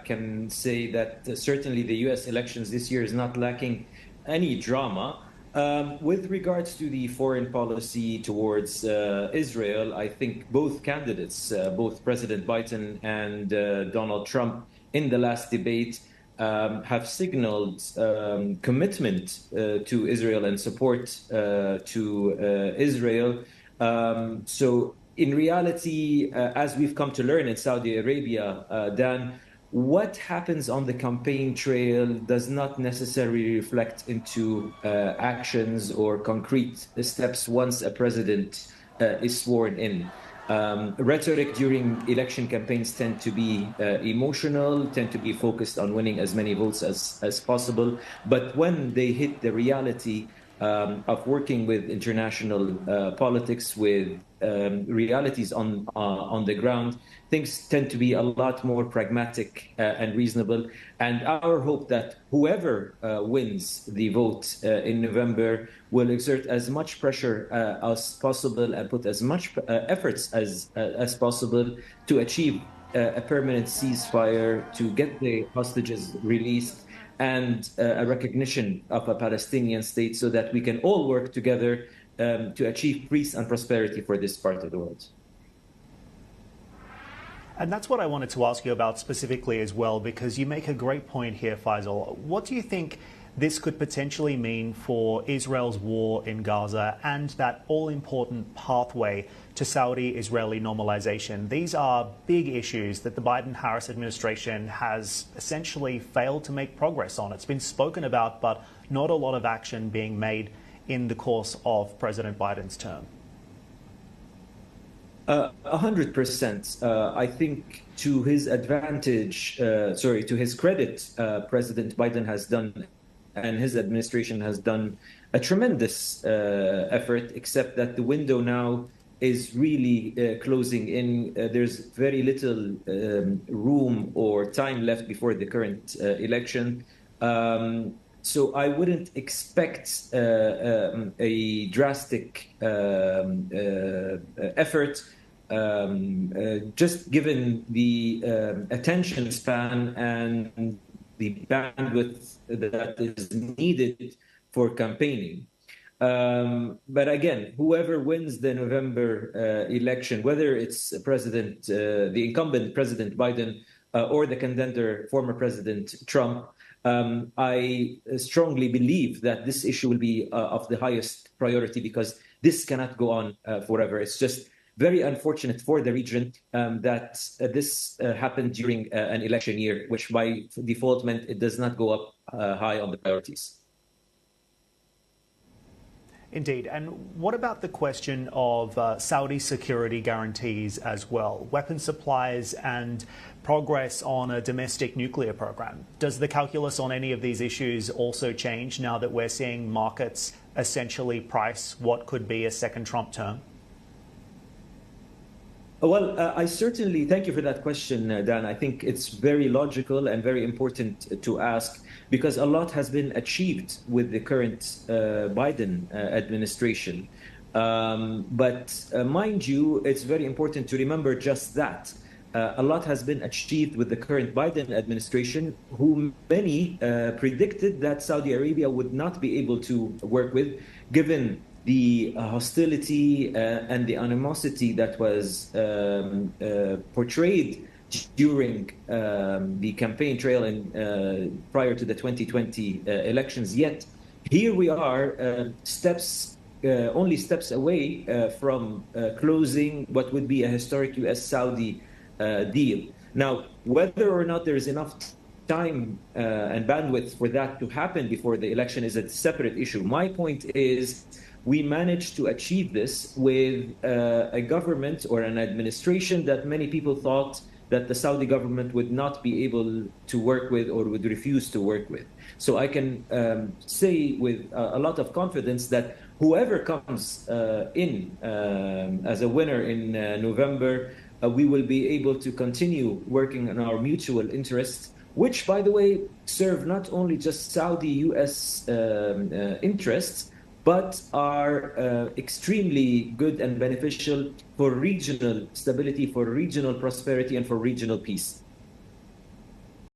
can say that certainly the U.S. elections this year is not lacking any drama. With regards to the foreign policy towards Israel, I think both candidates, both President Biden and Donald Trump, in the last debate have signaled commitment to Israel and support to Israel. So in reality, as we've come to learn in Saudi Arabia, Dan, what happens on the campaign trail does not necessarily reflect into actions or concrete steps once a president is sworn in. Rhetoric during election campaigns tend to be emotional, tend to be focused on winning as many votes as possible. But when they hit the reality of working with international politics, with realities on the ground, things tend to be a lot more pragmatic and reasonable. And our hope that whoever wins the vote in November will exert as much pressure as possible and put as much efforts as possible to achieve a permanent ceasefire, to get the hostages released, and a recognition of a Palestinian state, so that we can all work together to achieve peace and prosperity for this part of the world. And that's what I wanted to ask you about specifically as well, because you make a great point here, Faisal. What do you think this could potentially mean for Israel's war in Gaza and that all-important pathway to Saudi-Israeli normalization? These are big issues that the Biden-Harris administration has essentially failed to make progress on. It's been spoken about, but not a lot of action being made in the course of President Biden's term. 100%. I think to his advantage, to his credit, President Biden has done, and his administration has done, a tremendous effort, except that the window now is really closing in. There's very little room or time left before the current election. So I wouldn't expect a drastic effort, just given the attention span and the bandwidth that is needed for campaigning. But again, whoever wins the November election, whether it's the incumbent President Biden or the contender, former President Trump, I strongly believe that this issue will be of the highest priority, because this cannot go on forever. It's just very unfortunate for the region that this happened during an election year, which by default meant it does not go up high on the priorities. Indeed. And what about the question of Saudi security guarantees as well? Weapon supplies and progress on a domestic nuclear program. Does the calculus on any of these issues also change now that we're seeing markets essentially price what could be a second Trump term? Well, I certainly thank you for that question, Dan. I think it's very logical and very important to ask, because a lot has been achieved with the current Biden administration. But mind you, it's very important to remember just that. A lot has been achieved with the current Biden administration, whom many predicted that Saudi Arabia would not be able to work with, given the hostility and the animosity that was portrayed during the campaign trail and prior to the 2020 elections. Yet here we are, only steps away from closing what would be a historic US-Saudi deal. Now, whether or not there is enough time and bandwidth for that to happen before the election is a separate issue. My point is, we managed to achieve this with a government or an administration that many people thought that the Saudi government would not be able to work with or would refuse to work with. So I can say with a lot of confidence that whoever comes in as a winner in November, we will be able to continue working on our mutual interests, which, by the way, serve not only just Saudi-US interests, but are extremely good and beneficial for regional stability, for regional prosperity, and for regional peace.